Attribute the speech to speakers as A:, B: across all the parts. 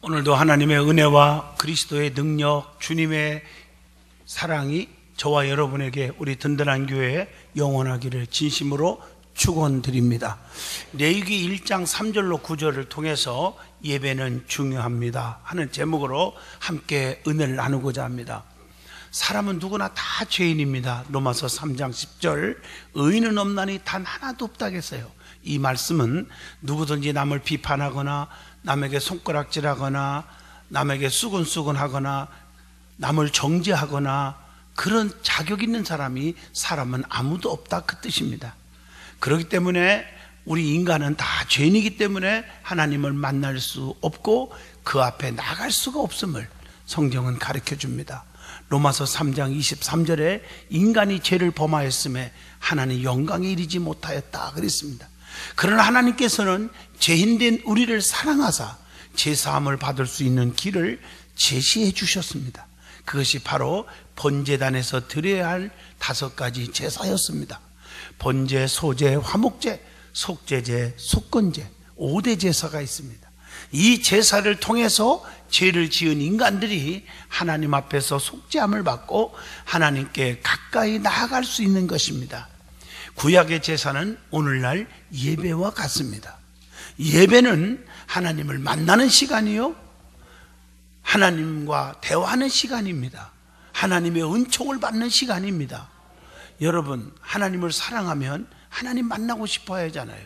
A: 오늘도 하나님의 은혜와 그리스도의 능력, 주님의 사랑이 저와 여러분에게 우리 든든한 교회에 영원하기를 진심으로 축원드립니다. 레위기 1장 3절로 9절을 통해서 예배는 중요합니다 하는 제목으로 함께 은혜를 나누고자 합니다. 사람은 누구나 다 죄인입니다. 로마서 3장 10절, 의인은 없나니 단 하나도 없다겠어요. 이 말씀은 누구든지 남을 비판하거나 남에게 손가락질하거나 남에게 수근수근하거나 남을 정죄하거나 그런 자격 있는 사람은 아무도 없다, 그 뜻입니다. 그렇기 때문에 우리 인간은 다 죄인이기 때문에 하나님을 만날 수 없고 그 앞에 나갈 수가 없음을 성경은 가르쳐 줍니다. 로마서 3장 23절에 인간이 죄를 범하였음에 하나님 영광에 이르지 못하였다 그랬습니다. 그러나 하나님께서는 죄인된 우리를 사랑하사 제사함을 받을 수 있는 길을 제시해 주셨습니다. 그것이 바로 번제단에서 드려야 할 5가지 제사였습니다. 번제, 소제, 화목제, 속죄제, 속건제, 5대 제사가 있습니다. 이 제사를 통해서 죄를 지은 인간들이 하나님 앞에서 속죄함을 받고 하나님께 가까이 나아갈 수 있는 것입니다. 구약의 제사는 오늘날 예배와 같습니다. 예배는 하나님을 만나는 시간이요, 하나님과 대화하는 시간입니다. 하나님의 은총을 받는 시간입니다. 여러분, 하나님을 사랑하면 하나님 만나고 싶어 하잖아요.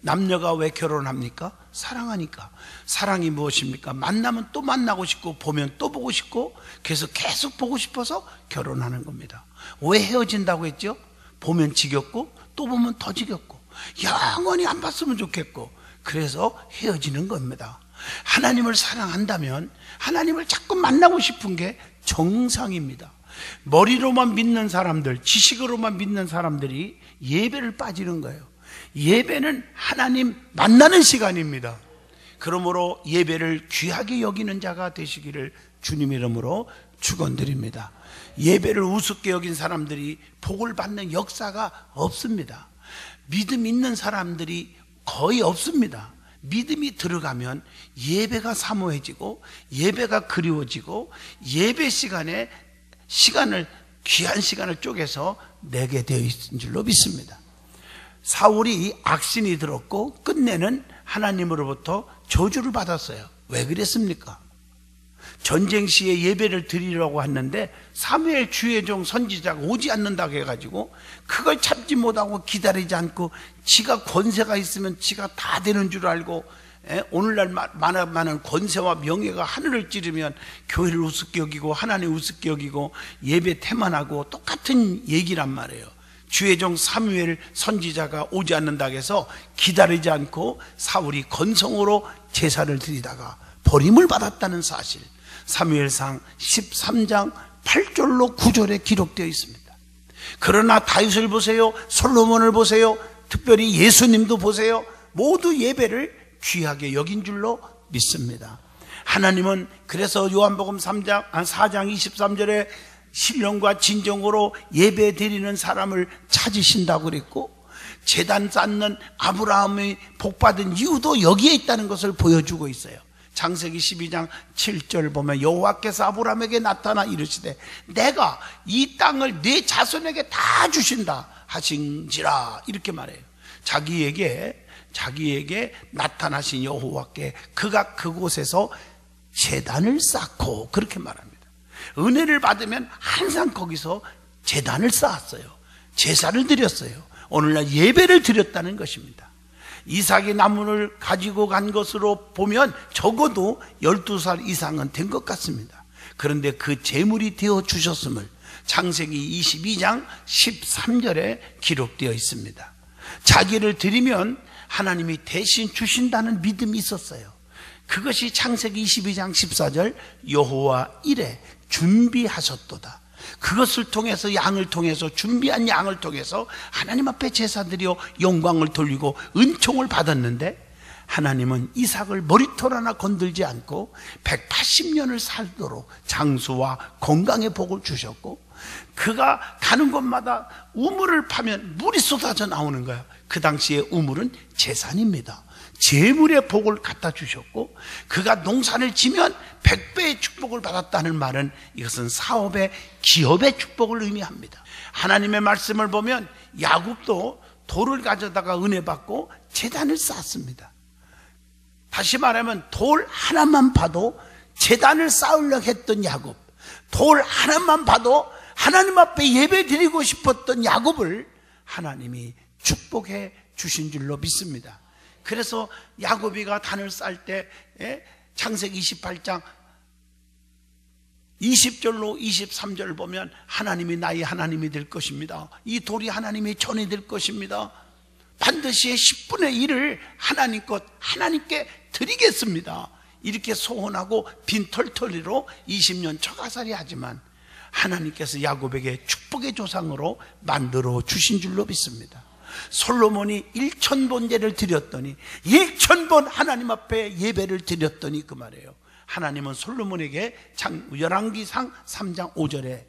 A: 남녀가 왜 결혼합니까? 사랑하니까. 사랑이 무엇입니까? 만나면 또 만나고 싶고 보면 또 보고 싶고 그래서 계속 보고 싶어서 결혼하는 겁니다. 왜 헤어진다고 했죠? 보면 지겹고 또 보면 더 지겹고 영원히 안 봤으면 좋겠고 그래서 헤어지는 겁니다. 하나님을 사랑한다면 하나님을 자꾸 만나고 싶은 게 정상입니다. 머리로만 믿는 사람들, 지식으로만 믿는 사람들이 예배를 빠지는 거예요. 예배는 하나님 만나는 시간입니다. 그러므로 예배를 귀하게 여기는 자가 되시기를 주님 이름으로 축원드립니다. 예배를 우습게 여긴 사람들이 복을 받는 역사가 없습니다. 믿음 있는 사람들이 거의 없습니다. 믿음이 들어가면 예배가 사모해지고 예배가 그리워지고 예배 시간에 귀한 시간을 쪼개서 내게 되어 있는 줄로 믿습니다. 사울이 악신이 들었고 끝내는 하나님으로부터 저주를 받았어요. 왜 그랬습니까? 전쟁 시에 예배를 드리려고 했는데 사무엘 주의 종 선지자가 오지 않는다고 해가지고 그걸 참지 못하고 기다리지 않고 지가 권세가 있으면 지가 다 되는 줄 알고 오늘날 많은 권세와 명예가 하늘을 찌르면 교회를 우습게 여기고 하나님 우습게 여기고 예배 태만하고 똑같은 얘기란 말이에요. 주의 종 사무엘 선지자가 오지 않는다고 해서 기다리지 않고 사울이 건성으로 제사를 드리다가 버림을 받았다는 사실, 사무엘상 13장 8절로 9절에 기록되어 있습니다. 그러나 다윗을 보세요, 솔로몬을 보세요, 특별히 예수님도 보세요. 모두 예배를 귀하게 여긴 줄로 믿습니다. 하나님은 그래서 요한복음 4장 23절에 신령과 진정으로 예배 드리는 사람을 찾으신다고 그랬고 제단 쌓는 아브라함이 복받은 이유도 여기에 있다는 것을 보여주고 있어요. 창세기 12장 7절 보면 여호와께서 아브라함에게 나타나 이르시되 내가 이 땅을 네 자손에게 다 주신다 하신지라 이렇게 말해요. 자기에게 나타나신 여호와께 그가 그곳에서 제단을 쌓고 그렇게 말합니다. 은혜를 받으면 항상 거기서 제단을 쌓았어요. 제사를 드렸어요. 오늘날 예배를 드렸다는 것입니다. 이삭이 나무를 가지고 간 것으로 보면 적어도 12살 이상은 된 것 같습니다. 그런데 그 제물이 되어 주셨음을 창세기 22장 13절에 기록되어 있습니다. 자기를 드리면 하나님이 대신 주신다는 믿음이 있었어요. 그것이 창세기 22장 14절 여호와 이레 준비하셨도다. 그것을 통해서 양을 통해서 준비한 양을 통해서 하나님 앞에 제사 드려 영광을 돌리고 은총을 받았는데 하나님은 이삭을 머리털 하나 건들지 않고 180년을 살도록 장수와 건강의 복을 주셨고, 그가 가는 곳마다 우물을 파면 물이 쏟아져 나오는 거야. 그 당시에 우물은 재산입니다. 재물의 복을 갖다 주셨고, 그가 농사를 지면 100배의 축복을 받았다는 말은 이것은 사업의, 기업의 축복을 의미합니다. 하나님의 말씀을 보면 야곱도 돌을 가져다가 은혜 받고 제단을 쌓았습니다. 다시 말하면 돌 하나만 봐도 제단을 쌓으려고 했던 야곱, 돌 하나만 봐도 하나님 앞에 예배 드리고 싶었던 야곱을 하나님이 축복해 주신 줄로 믿습니다. 그래서 야곱이가 단을 쌓을 때 창세기 28장 20절로 23절을 보면 하나님이 나의 하나님이 될 것입니다. 이 돌이 하나님의 전이 될 것입니다. 반드시 10분의 1을 하나님께 드리겠습니다. 이렇게 소원하고 빈털터리로 20년 처가살이 하지만 하나님께서 야곱에게 축복의 조상으로 만들어 주신 줄로 믿습니다. 솔로몬이 1000번제를 드렸더니 1000번 하나님 앞에 예배를 드렸더니 그 말이에요. 하나님은 솔로몬에게 열왕기상 3장 5절에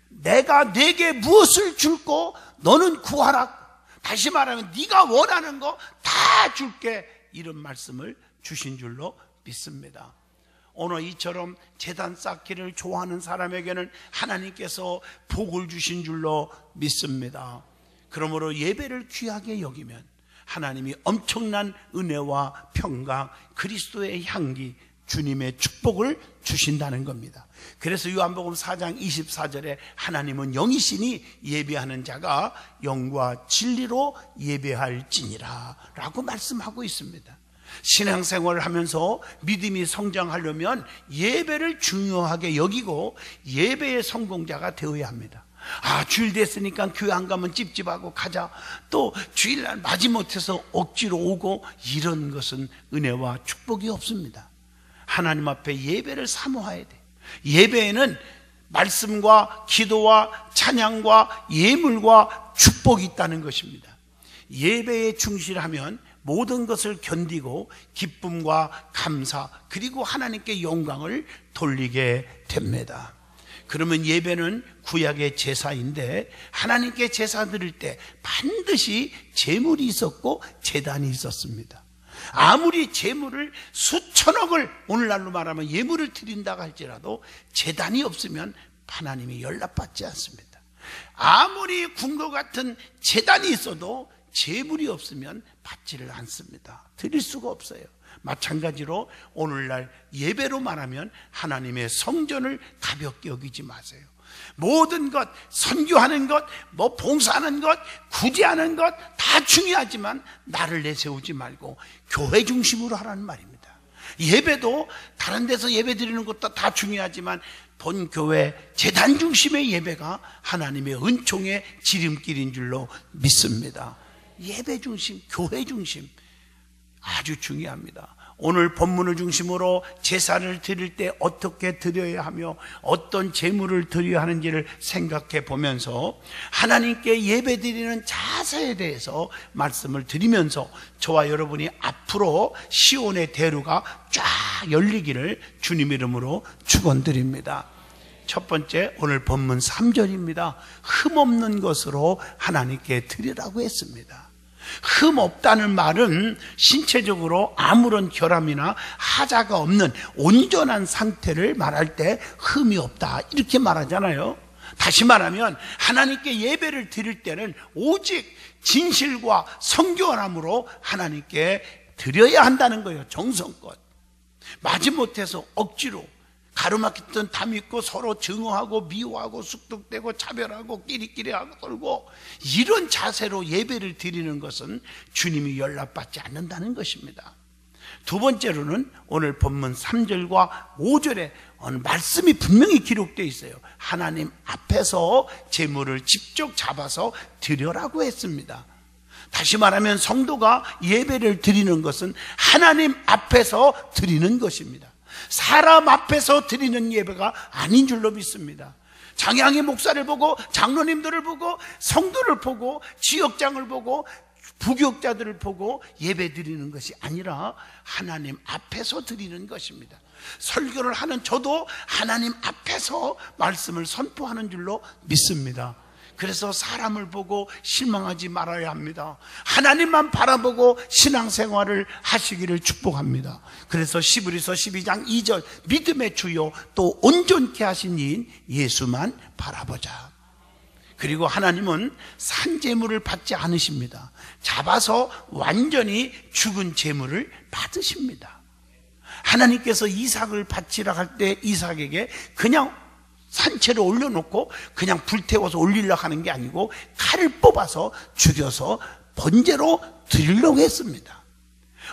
A: 내가 네게 무엇을 줄고 너는 구하라, 다시 말하면 네가 원하는 거 다 줄게, 이런 말씀을 주신 줄로 믿습니다. 오늘 이처럼 제단 쌓기를 좋아하는 사람에게는 하나님께서 복을 주신 줄로 믿습니다. 그러므로 예배를 귀하게 여기면 하나님이 엄청난 은혜와 평강, 그리스도의 향기, 주님의 축복을 주신다는 겁니다. 그래서 요한복음 4장 24절에 하나님은 영이시니 예배하는 자가 영과 진리로 예배할지니라 라고 말씀하고 있습니다. 신앙생활을 하면서 믿음이 성장하려면 예배를 중요하게 여기고 예배의 성공자가 되어야 합니다. 주일 됐으니까 교회 안 가면 찝찝하고 가자, 또 주일날 마지못해서 억지로 오고, 이런 것은 은혜와 축복이 없습니다. 하나님 앞에 예배를 사모해야 돼. 예배에는 말씀과 기도와 찬양과 예물과 축복이 있다는 것입니다. 예배에 충실하면 모든 것을 견디고 기쁨과 감사, 그리고 하나님께 영광을 돌리게 됩니다. 그러면 예배는 구약의 제사인데 하나님께 제사 드릴 때 반드시 제물이 있었고 제단이 있었습니다. 아무리 제물을 수천억을, 오늘날로 말하면 예물을 드린다고 할지라도 제단이 없으면 하나님이 연락받지 않습니다. 아무리 궁과 같은 제단이 있어도 제물이 없으면 받지를 않습니다. 드릴 수가 없어요. 마찬가지로 오늘날 예배로 말하면 하나님의 성전을 가볍게 여기지 마세요. 모든 것, 선교하는 것, 봉사하는 것, 구제하는 것 다 중요하지만 나를 내세우지 말고 교회 중심으로 하라는 말입니다. 예배도 다른 데서 예배 드리는 것도 다 중요하지만 본교회 제단 중심의 예배가 하나님의 은총의 지름길인 줄로 믿습니다. 예배 중심, 교회 중심 아주 중요합니다. 오늘 본문을 중심으로 제사를 드릴 때 어떻게 드려야 하며 어떤 제물을 드려야 하는지를 생각해 보면서 하나님께 예배 드리는 자세에 대해서 말씀을 드리면서 저와 여러분이 앞으로 시온의 대루가 쫙 열리기를 주님 이름으로 축원드립니다. 첫 번째, 오늘 본문 3절입니다. 흠없는 것으로 하나님께 드리라고 했습니다. 흠 없다는 말은 신체적으로 아무런 결함이나 하자가 없는 온전한 상태를 말할 때 흠이 없다, 이렇게 말하잖아요. 다시 말하면 하나님께 예배를 드릴 때는 오직 진실과 성결함으로 하나님께 드려야 한다는 거예요. 정성껏 마지못해서 억지로 가로막혔던 담 있고 서로 증오하고 미워하고 쑥덕대고 차별하고 끼리끼리 하고 떨고, 이런 자세로 예배를 드리는 것은 주님이 연락받지 않는다는 것입니다. 두 번째로는 오늘 본문 3절과 5절에 말씀이 분명히 기록되어 있어요. 하나님 앞에서 제물을 직접 잡아서 드려라고 했습니다. 다시 말하면 성도가 예배를 드리는 것은 하나님 앞에서 드리는 것입니다. 사람 앞에서 드리는 예배가 아닌 줄로 믿습니다. 장양의 목사를 보고, 장로님들을 보고, 성도를 보고, 지역장을 보고, 부교육자들을 보고 예배 드리는 것이 아니라 하나님 앞에서 드리는 것입니다. 설교를 하는 저도 하나님 앞에서 말씀을 선포하는 줄로 믿습니다. 그래서 사람을 보고 실망하지 말아야 합니다. 하나님만 바라보고 신앙생활을 하시기를 축복합니다. 그래서 시브리서 12장 2절 믿음의 주요 또 온전케 하신 이인 예수만 바라보자. 그리고 하나님은 산 제물을 받지 않으십니다. 잡아서 완전히 죽은 제물을 받으십니다. 하나님께서 이삭을 바치라 할 때 이삭에게 그냥 산채를 올려놓고 그냥 불태워서 올리려고 하는 게 아니고 칼을 뽑아서 죽여서 번제로 드리려고 했습니다.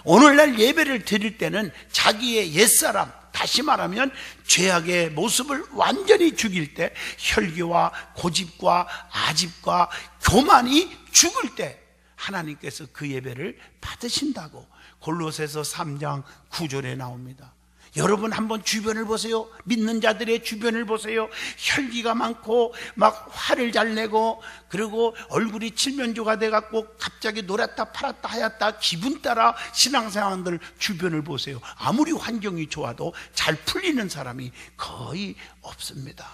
A: 오늘날 예배를 드릴 때는 자기의 옛사람, 다시 말하면 죄악의 모습을 완전히 죽일 때, 혈기와 고집과 아집과 교만이 죽을 때 하나님께서 그 예배를 받으신다고 골로새서 3장 9절에 나옵니다. 여러분 한번 주변을 보세요. 믿는 자들의 주변을 보세요. 혈기가 많고 막 화를 잘 내고, 그리고 얼굴이 칠면조가 돼갖고 갑자기 노랗다 파랗다 하얗다 기분 따라 신앙생활들 주변을 보세요. 아무리 환경이 좋아도 잘 풀리는 사람이 거의 없습니다.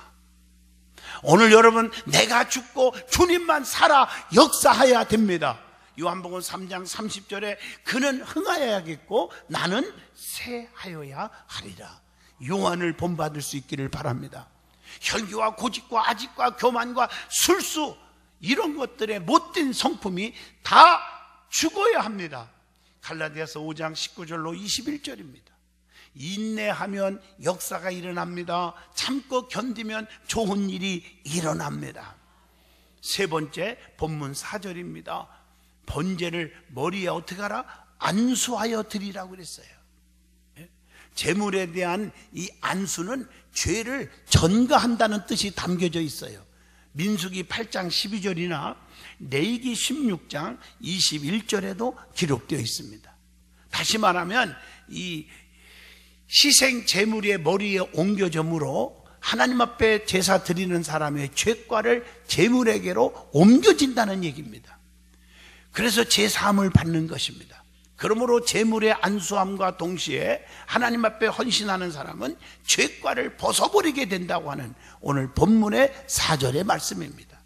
A: 오늘 여러분, 내가 죽고 주님만 살아 역사해야 됩니다. 요한복음 3장 30절에 그는 흥하여야겠고 나는 쇠하여야 하리라. 요한을 본받을 수 있기를 바랍니다. 혈기와 고집과 아집과 교만과 술수, 이런 것들의 못된 성품이 다 죽어야 합니다. 갈라디아서 5장 19절로 21절입니다. 인내하면 역사가 일어납니다. 참고 견디면 좋은 일이 일어납니다. 세 번째 본문 4절입니다. 번제를 머리에 어떻게 하라? 안수하여 드리라고 그랬어요. 제물에 대한 이 안수는 죄를 전가한다는 뜻이 담겨져 있어요. 민수기 8장 12절이나 레위기 16장 21절에도 기록되어 있습니다. 다시 말하면 이 희생 제물의 머리에 옮겨짐으로 하나님 앞에 제사 드리는 사람의 죄과를 제물에게로 옮겨진다는 얘기입니다. 그래서 제사함을 받는 것입니다. 그러므로 제물의 안수함과 동시에 하나님 앞에 헌신하는 사람은 죄과를 벗어버리게 된다고 하는 오늘 본문의 4절의 말씀입니다.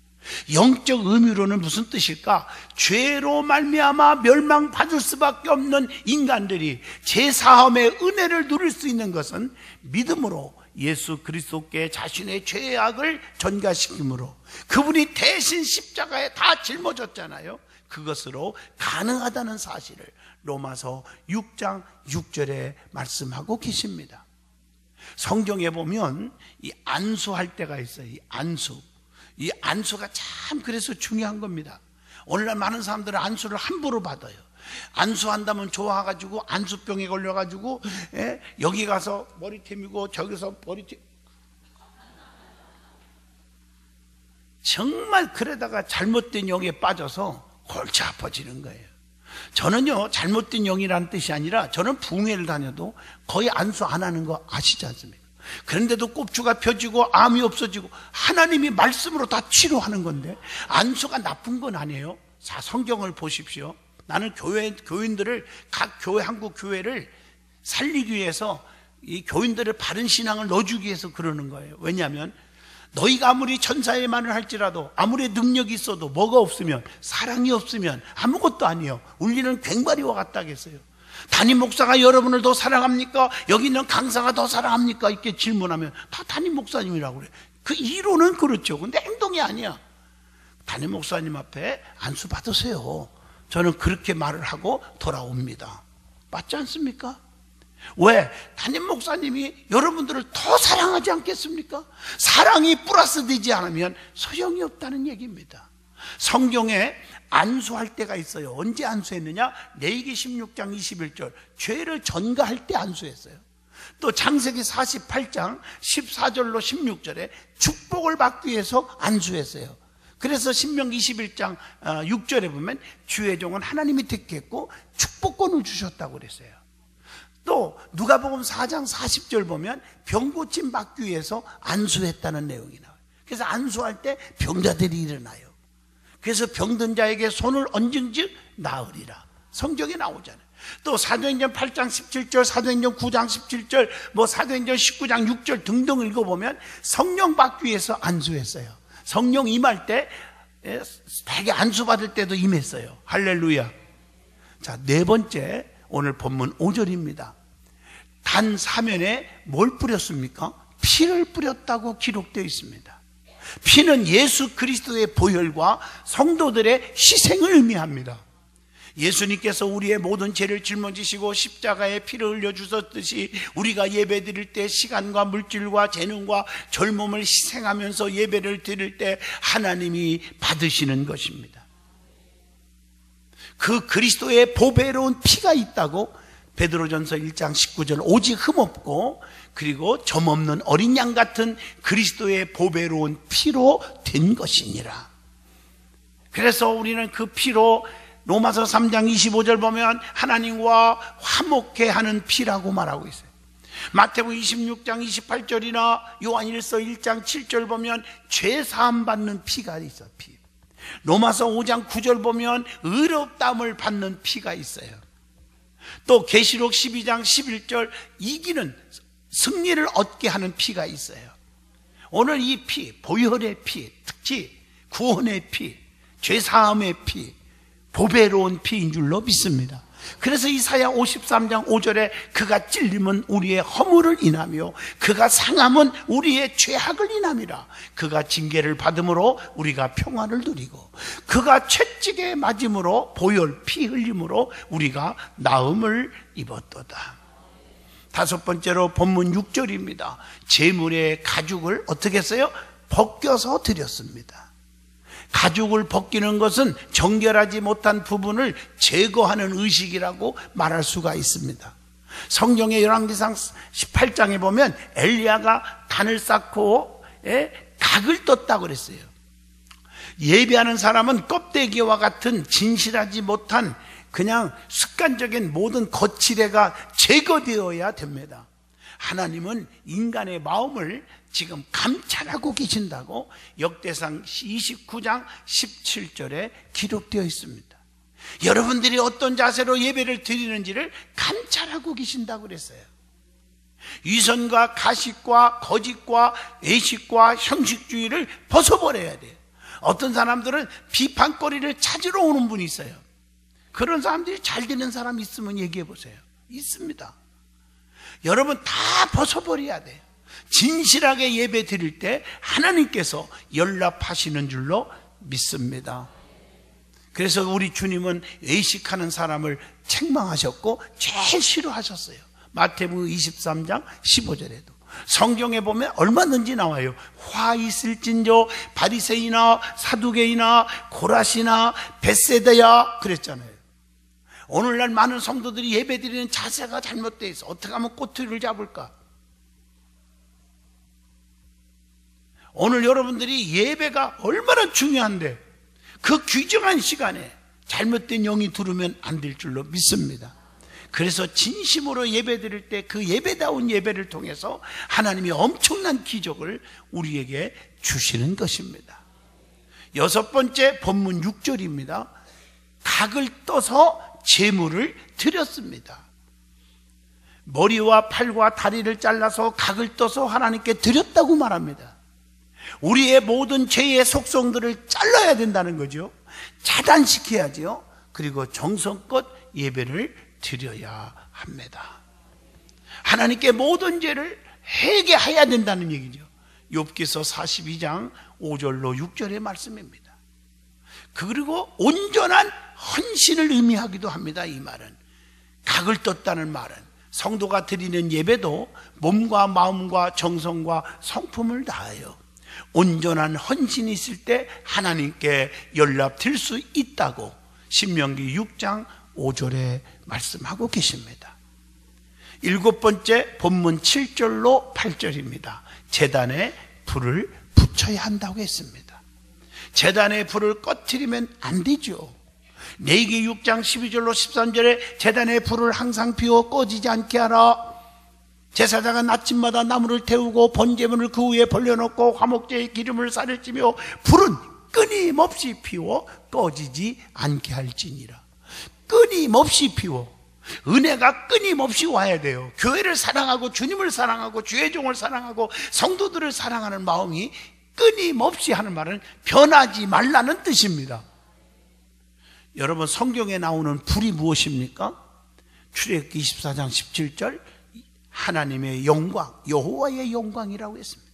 A: 영적 의미로는 무슨 뜻일까? 죄로 말미암아 멸망받을 수밖에 없는 인간들이 제사함의 은혜를 누릴 수 있는 것은 믿음으로 예수 그리스도께 자신의 죄악을 전가시킴으로, 그분이 대신 십자가에 다 짊어졌잖아요. 그것으로 가능하다는 사실을 로마서 6장 6절에 말씀하고 계십니다. 성경에 보면 이 안수할 때가 있어요. 이 안수가 참 그래서 중요한 겁니다. 오늘날 많은 사람들은 안수를 함부로 받아요. 안수한다면 좋아가지고 안수병에 걸려가지고 여기 가서 머리 태미고 저기서 머리 정말 그러다가 잘못된 영에 빠져서 골치 아파지는 거예요. 저는요, 잘못된 영이라는 뜻이 아니라 저는 부흥회를 다녀도 거의 안수 안 하는 거 아시지 않습니까? 그런데도 꼽주가 펴지고 암이 없어지고 하나님이 말씀으로 다 치료하는 건데 안수가 나쁜 건 아니에요. 자, 성경을 보십시오. 나는 교인들을, 각 교회, 한국 교회를 살리기 위해서 이 교인들의 바른 신앙을 넣어주기 위해서 그러는 거예요. 왜냐하면 너희가 아무리 천사의 말을 할지라도, 아무리 능력이 있어도 뭐가 없으면, 사랑이 없으면 아무것도 아니에요. 우리는 괭바리와 같다겠어요. 담임 목사가 여러분을 더 사랑합니까? 여기 있는 강사가 더 사랑합니까? 이렇게 질문하면 다 담임 목사님이라고 그래요. 그 이론은 그렇죠. 근데 행동이 아니야. 담임 목사님 앞에 안수 받으세요. 저는 그렇게 말을 하고 돌아옵니다. 맞지 않습니까? 왜? 담임 목사님이 여러분들을 더 사랑하지 않겠습니까? 사랑이 플러스 되지 않으면 소용이 없다는 얘기입니다. 성경에 안수할 때가 있어요. 언제 안수했느냐? 레위기 16장 21절 죄를 전가할 때 안수했어요. 또 창세기 48장 14절로 16절에 축복을 받기 위해서 안수했어요. 그래서 신명기 21장 6절에 보면 주의 종은 하나님이 택했고 축복권을 주셨다고 그랬어요. 또 누가복음 4장 40절 보면 병고침 받기 위해서 안수했다는 내용이 나와요. 그래서 안수할 때 병자들이 일어나요. 그래서 병든 자에게 손을 얹은즉 나으리라. 성경에 나오잖아요. 또 사도행전 8장 17절, 사도행전 9장 17절, 사도행전 19장 6절 등등 읽어보면 성령 받기 위해서 안수했어요. 성령 임할 때 되게 안수 받을 때도 임했어요. 할렐루야. 자, 네 번째, 오늘 본문 5절입니다. 단 사면에 뭘 뿌렸습니까? 피를 뿌렸다고 기록되어 있습니다. 피는 예수 그리스도의 보혈과 성도들의 희생을 의미합니다. 예수님께서 우리의 모든 죄를 짊어지시고 십자가에 피를 흘려 주셨듯이 우리가 예배 드릴 때 시간과 물질과 재능과 젊음을 희생하면서 예배를 드릴 때 하나님이 받으시는 것입니다. 그 그리스도의 보배로운 피가 있다고 베드로전서 1장 19절 오직 흠없고 그리고 점없는 어린 양 같은 그리스도의 보배로운 피로 된 것이니라. 그래서 우리는 그 피로 로마서 3장 25절 보면 하나님과 화목해 하는 피라고 말하고 있어요. 마태복음 26장 28절이나 요한일서 1장 7절 보면 죄 사함 받는 피가 있어. 피. 로마서 5장 9절 보면 의롭다함을 받는 피가 있어요. 또 계시록 12장 11절 이기는 승리를 얻게 하는 피가 있어요. 오늘 이 피, 보혈의 피, 특히 구원의 피, 죄 사함의 피, 보배로운 피인 줄로 믿습니다. 그래서 이사야 53장 5절에 그가 찔림은 우리의 허물을 인하며 그가 상함은 우리의 죄악을 인함이라. 그가 징계를 받음으로 우리가 평안을 누리고 그가 채찍에 맞음으로 보혈 피 흘림으로 우리가 나음을 입었도다. 다섯 번째로 본문 6절입니다. 제물의 가죽을 어떻게 했어요? 벗겨서 드렸습니다. 가죽을 벗기는 것은 정결하지 못한 부분을 제거하는 의식이라고 말할 수가 있습니다. 성경의 열왕기상 18장에 보면 엘리야가 단을 쌓고 각을 떴다고 그랬어요. 예배하는 사람은 껍데기와 같은 진실하지 못한 그냥 습관적인 모든 거칠애가 제거되어야 됩니다. 하나님은 인간의 마음을 지금 감찰하고 계신다고 역대상 29장 17절에 기록되어 있습니다. 여러분들이 어떤 자세로 예배를 드리는지를 감찰하고 계신다고 그랬어요. 위선과 가식과 거짓과 애식과 형식주의를 벗어버려야 돼요. 어떤 사람들은 비판거리를 찾으러 오는 분이 있어요. 그런 사람들이 잘 되는 사람 있으면 얘기해 보세요. 있습니다. 여러분 다 벗어버려야 돼요. 진실하게 예배 드릴 때 하나님께서 연락하시는 줄로 믿습니다. 그래서 우리 주님은 외식하는 사람을 책망하셨고 제일 싫어하셨어요. 마태복음 23장 15절에도 성경에 보면 얼마든지 나와요. 화 있을진저 바리새이나 사두개이나 고라시나 벳세다야 그랬잖아요. 오늘날 많은 성도들이 예배 드리는 자세가 잘못되어 있어. 어떻게 하면 꼬투리를 잡을까? 오늘 여러분들이 예배가 얼마나 중요한데 그 귀중한 시간에 잘못된 영이 들으면 안 될 줄로 믿습니다. 그래서 진심으로 예배 드릴 때 그 예배다운 예배를 통해서 하나님이 엄청난 기적을 우리에게 주시는 것입니다. 여섯 번째 본문 6절입니다. 각을 떠서 제물을 드렸습니다. 머리와 팔과 다리를 잘라서 각을 떠서 하나님께 드렸다고 말합니다. 우리의 모든 죄의 속성들을 잘라야 된다는 거죠. 차단시켜야죠. 그리고 정성껏 예배를 드려야 합니다. 하나님께 모든 죄를 회개해야 된다는 얘기죠. 욥기서 42장 5절로 6절의 말씀입니다. 그리고 온전한 헌신을 의미하기도 합니다. 이 말은 각을 떴다는 말은 성도가 드리는 예배도 몸과 마음과 정성과 성품을 다하여 온전한 헌신이 있을 때 하나님께 연락드릴 수 있다고 신명기 6장 5절에 말씀하고 계십니다. 일곱 번째 본문 7절로 8절입니다. 제단에 불을 붙여야 한다고 했습니다. 제단에 불을 꺼트리면 안 되죠. 레위기 6장 12절로 13절에 제단에 불을 항상 피워 꺼지지 않게 하라. 제사장은 아침마다 나무를 태우고 번제물을 그 위에 벌려놓고 화목제의 기름을 쌀을 찌며 불은 끊임없이 피워 꺼지지 않게 할지니라. 끊임없이 피워. 은혜가 끊임없이 와야 돼요. 교회를 사랑하고 주님을 사랑하고 주의 종을 사랑하고 성도들을 사랑하는 마음이 끊임없이 하는 말은 변하지 말라는 뜻입니다. 여러분, 성경에 나오는 불이 무엇입니까? 출애굽기 24장 17절 하나님의 영광, 여호와의 영광이라고 했습니다.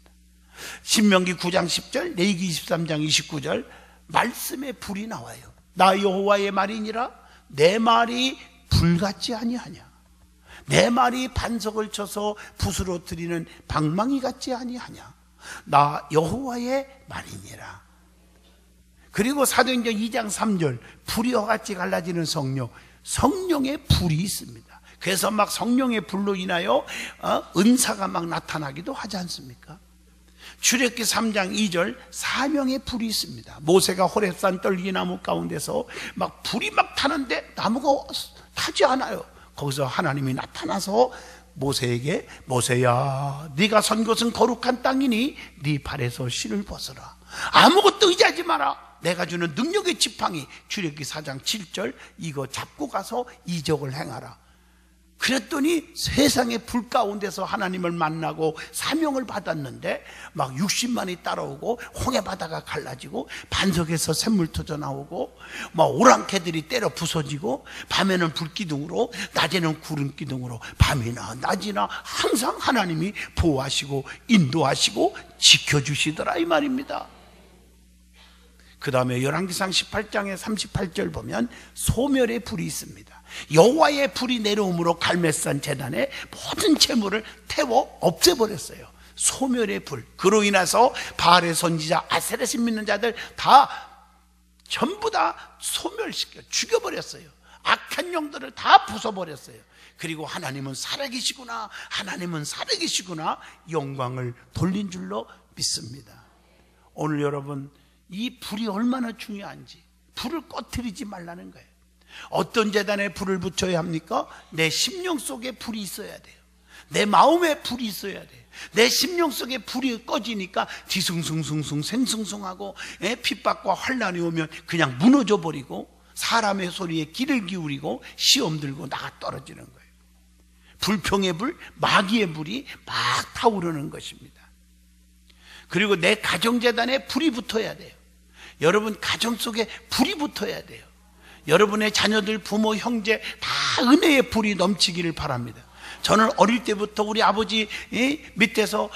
A: 신명기 9장 10절, 레위기 23장 29절 말씀의 불이 나와요. 나 여호와의 말이니라. 내 말이 불같지 아니하냐. 내 말이 반석을 쳐서 붓으로 들이는 방망이 같지 아니하냐. 나 여호와의 말이니라. 그리고 사도행전 2장 3절 불이와 같이 갈라지는 성령, 성령의 불이 있습니다. 그래서 막 성령의 불로 인하여 은사가 막 나타나기도 하지 않습니까? 출애굽기 3장 2절 사명의 불이 있습니다. 모세가 호렙산 떨기나무 가운데서 막 불이 막 타는데 나무가 타지 않아요. 거기서 하나님이 나타나서 모세에게, 모세야, 네가 선 곳은 거룩한 땅이니 네 발에서 신을 벗어라. 아무것도 의지하지 마라. 내가 주는 능력의 지팡이, 출애굽기 4장 7절 이거 잡고 가서 이적을 행하라. 그랬더니 세상의 불 가운데서 하나님을 만나고 사명을 받았는데 막 60만이 따라오고 홍해바다가 갈라지고 반석에서 샘물 터져 나오고 막 오랑캐들이 때려 부서지고 밤에는 불기둥으로 낮에는 구름기둥으로 밤이나 낮이나 항상 하나님이 보호하시고 인도하시고 지켜주시더라 이 말입니다. 그 다음에 열왕기상 18장의 38절 보면 소멸의 불이 있습니다. 여호와의 불이 내려옴으로 갈멜산 제단에 모든 재물을 태워 없애버렸어요. 소멸의 불. 그로 인해서 바알의 선지자 아세렛을 믿는 자들 다 전부 다 소멸시켜 죽여버렸어요. 악한 영들을 다 부숴버렸어요. 그리고 하나님은 살아계시구나, 하나님은 살아계시구나 영광을 돌린 줄로 믿습니다. 오늘 여러분, 이 불이 얼마나 중요한지, 불을 꺼트리지 말라는 거예요. 어떤 제단에 불을 붙여야 합니까? 내 심령 속에 불이 있어야 돼요. 내 마음에 불이 있어야 돼요. 내 심령 속에 불이 꺼지니까 뒤숭숭숭숭 생숭숭하고 핍박과 환란이 오면 그냥 무너져 버리고 사람의 소리에 귀를 기울이고 시험 들고 나가 떨어지는 거예요. 불평의 불, 마귀의 불이 막 타오르는 것입니다. 그리고 내 가정재단에 불이 붙어야 돼요. 여러분 가정 속에 불이 붙어야 돼요. 여러분의 자녀들, 부모, 형제 다 은혜의 불이 넘치기를 바랍니다. 저는 어릴 때부터 우리 아버지 밑에서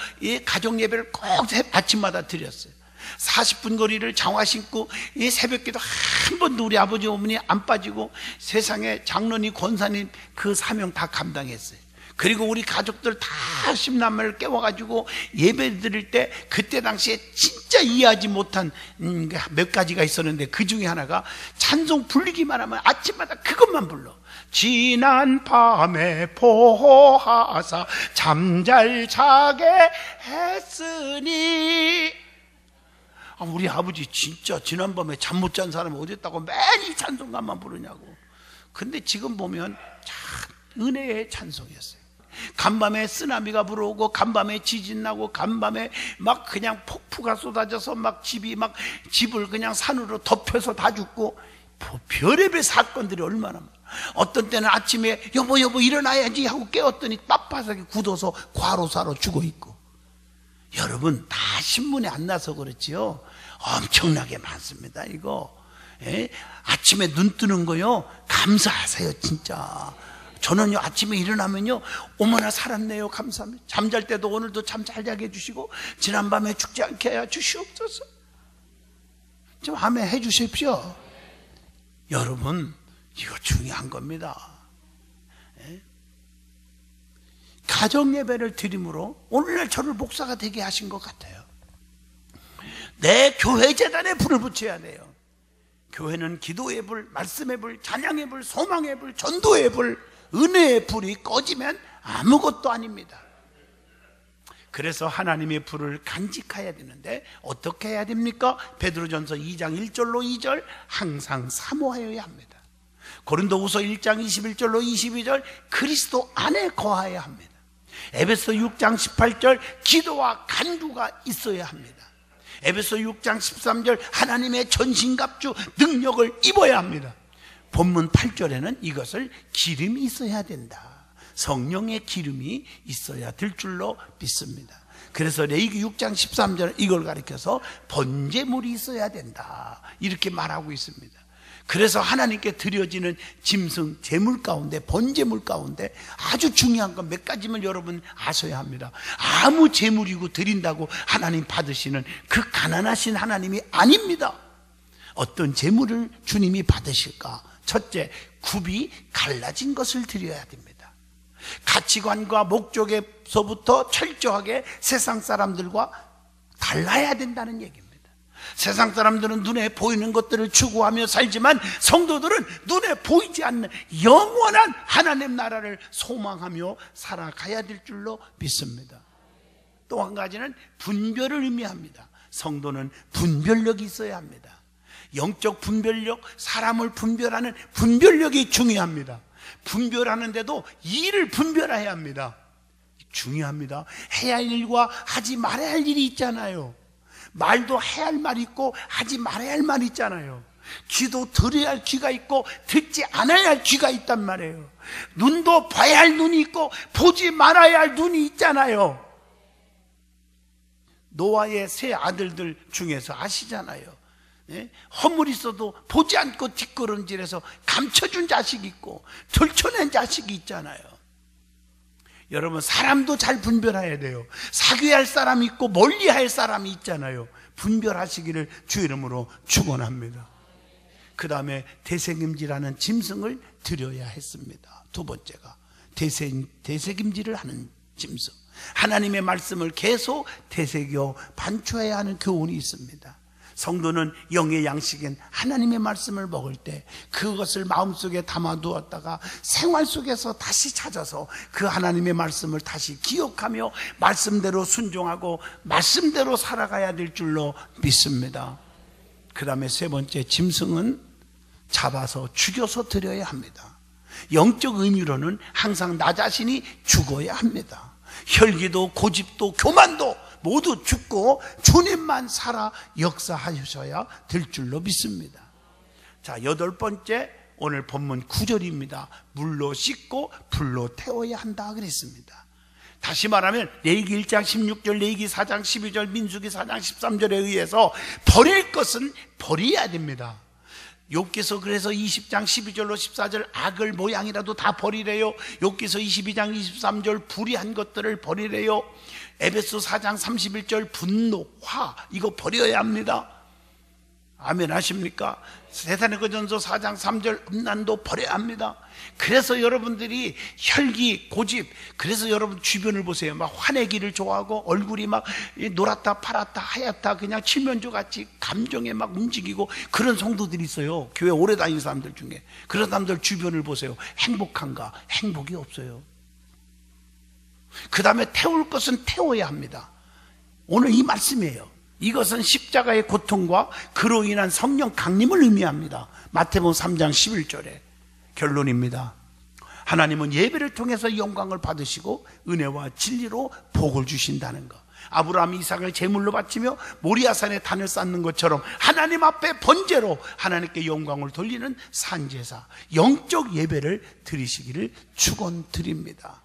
A: 가정 예배를 꼭 아침마다 드렸어요. 40분 거리를 장화 신고 새벽기도 한 번도 우리 아버지 어머니 안 빠지고 세상에 장로님, 권사님 그 사명 다 감당했어요. 그리고 우리 가족들 다 십남매를 깨워가지고 예배 드릴 때 그때 당시에 진짜 이해하지 못한 몇 가지가 있었는데 그 중에 하나가 찬송 부르기만 하면 아침마다 그것만 불러. 지난 밤에 보호하사 잠잘 자게 했으니. 우리 아버지 진짜 지난밤에 잠 못 잔 사람이 어디 있다고 매일 찬송가만 부르냐고. 근데 지금 보면 참 은혜의 찬송이었어요. 간밤에 쓰나미가 불어오고 간밤에 지진 나고 간밤에 막 그냥 폭풍가 쏟아져서 막 집을 그냥 산으로 덮여서 다 죽고 별의별 사건들이 얼마나 많아. 어떤 때는 아침에 여보 일어나야지 하고 깨웠더니 빳빳하게 굳어서 과로사로 죽어 있고. 여러분 다 신문에 안 나서 그렇지요. 엄청나게 많습니다. 이거 아침에 눈 뜨는 거요 감사하세요. 진짜 저는요 아침에 일어나면요 어머나 살았네요 감사합니다. 잠잘 때도 오늘도 잠 잘 자게 해주시고 지난밤에 죽지 않게 해 주시옵소서. 좀 아멘 해 주십시오. 여러분 이거 중요한 겁니다. 가정 예배를 드림으로 오늘날 저를 목사가 되게 하신 것 같아요. 내 교회 재단에 불을 붙여야 돼요. 교회는 기도의 불, 말씀의 불, 찬양의 불, 소망의 불, 전도의 불, 은혜의 불이 꺼지면 아무것도 아닙니다. 그래서 하나님의 불을 간직해야 되는데 어떻게 해야 됩니까? 베드로전서 2장 1절로 2절 항상 사모하여야 합니다. 고린도후서 1장 21절로 22절 그리스도 안에 거하여야 합니다. 에베소 6장 18절 기도와 간구가 있어야 합니다. 에베소 6장 13절 하나님의 전신갑주 능력을 입어야 합니다. 본문 8절에는 이것을 기름이 있어야 된다. 성령의 기름이 있어야 될 줄로 믿습니다. 그래서 레위기 6장 13절은 이걸 가리켜서 번제물이 있어야 된다 이렇게 말하고 있습니다. 그래서 하나님께 드려지는 짐승 제물 가운데, 번제물 가운데 아주 중요한 건 몇 가지만 여러분 아셔야 합니다. 아무 제물이고 드린다고 하나님 받으시는 그 가난하신 하나님이 아닙니다. 어떤 제물을 주님이 받으실까? 첫째, 굽이 갈라진 것을 드려야 됩니다. 가치관과 목적에서부터 철저하게 세상 사람들과 달라야 된다는 얘기입니다. 세상 사람들은 눈에 보이는 것들을 추구하며 살지만 성도들은 눈에 보이지 않는 영원한 하나님 나라를 소망하며 살아가야 될 줄로 믿습니다. 또 한 가지는 분별을 의미합니다. 성도는 분별력이 있어야 합니다. 영적 분별력, 사람을 분별하는 분별력이 중요합니다. 분별하는데도 일을 분별해야 합니다. 중요합니다. 해야 할 일과 하지 말아야 할 일이 있잖아요. 말도 해야 할 말이 있고 하지 말아야 할 말이 있잖아요. 귀도 들어야 할 귀가 있고 듣지 않아야 할 귀가 있단 말이에요. 눈도 봐야 할 눈이 있고 보지 말아야 할 눈이 있잖아요. 노아의 세 아들들 중에서 아시잖아요. 예? 허물이 있어도 보지 않고 뒷걸음질해서 감춰준 자식이 있고 들춰낸 자식이 있잖아요. 여러분, 사람도 잘 분별해야 돼요. 사귀어야 할 사람이 있고 멀리 할 사람이 있잖아요. 분별하시기를 주 이름으로 축원합니다. 그 다음에 대세김질하는 짐승을 드려야 했습니다. 두 번째가 대세김질을 하는 짐승, 하나님의 말씀을 계속 되새겨 반추해야 하는 교훈이 있습니다. 성도는 영의 양식인 하나님의 말씀을 먹을 때 그것을 마음속에 담아두었다가 생활 속에서 다시 찾아서 그 하나님의 말씀을 다시 기억하며 말씀대로 순종하고 말씀대로 살아가야 될 줄로 믿습니다. 그 다음에 세 번째, 짐승은 잡아서 죽여서 드려야 합니다. 영적 의미로는 항상 나 자신이 죽어야 합니다. 혈기도 고집도 교만도 모두 죽고 주님만 살아 역사하셔야 될 줄로 믿습니다. 자, 여덟 번째, 오늘 본문 9절입니다. 물로 씻고 불로 태워야 한다 그랬습니다. 다시 말하면 레위기 1장 16절, 레위기 4장 12절, 민수기 4장 13절에 의해서 버릴 것은 버려야 됩니다. 욥기서 그래서 20장 12절로 14절 악을 모양이라도 다 버리래요. 욥기서 22장 23절 불의한 것들을 버리래요. 에베소 4장 31절 분노, 화, 이거 버려야 합니다. 아멘 하십니까? 데살로니가전서 4장 3절 음란도 버려야 합니다. 그래서 여러분들이 혈기, 고집, 그래서 여러분 주변을 보세요. 막 화내기를 좋아하고 얼굴이 막 노랗다 파랗다 하얗다 그냥 칠면조 같이 감정에 막 움직이고 그런 성도들이 있어요. 교회 오래 다니는 사람들 중에. 그런 사람들 주변을 보세요. 행복한가? 행복이 없어요. 그 다음에 태울 것은 태워야 합니다. 오늘 이 말씀이에요. 이것은 십자가의 고통과 그로 인한 성령 강림을 의미합니다. 마태복음 3장 11절에 결론입니다. 하나님은 예배를 통해서 영광을 받으시고 은혜와 진리로 복을 주신다는 것. 아브라함이 이삭을 제물로 바치며 모리아산에 단을 쌓는 것처럼 하나님 앞에 번제로 하나님께 영광을 돌리는 산제사, 영적 예배를 드리시기를 축원드립니다.